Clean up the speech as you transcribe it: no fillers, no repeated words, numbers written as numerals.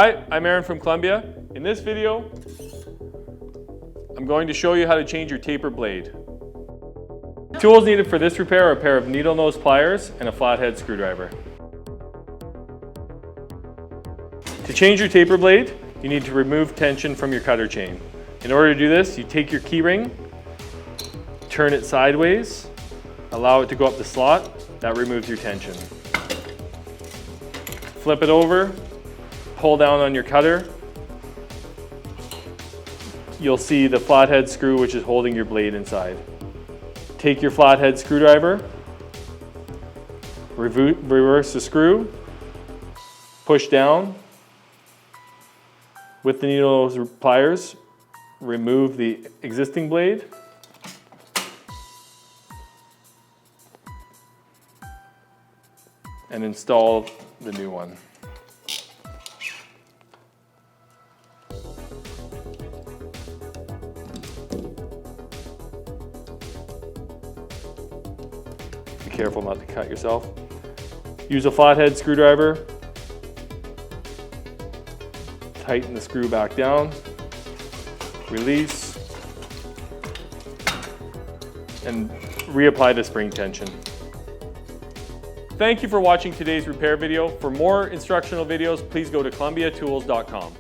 Hi, I'm Aaron from Columbia. In this video, I'm going to show you how to change your taper blade. Tools needed for this repair are a pair of needle nose pliers and a flathead screwdriver. To change your taper blade, you need to remove tension from your cutter chain. In order to do this, you take your key ring, turn it sideways, allow it to go up the slot. That removes your tension. Flip it over, pull down on your cutter. You'll see the flathead screw which is holding your blade inside. Take your flathead screwdriver, reverse the screw, push down. With the needle nose pliers, remove the existing blade. And install the new one. Be careful not to cut yourself. Use a flathead screwdriver. Tighten the screw back down. Release. And reapply the spring tension. Thank you for watching today's repair video. For more instructional videos, please go to columbiatools.com.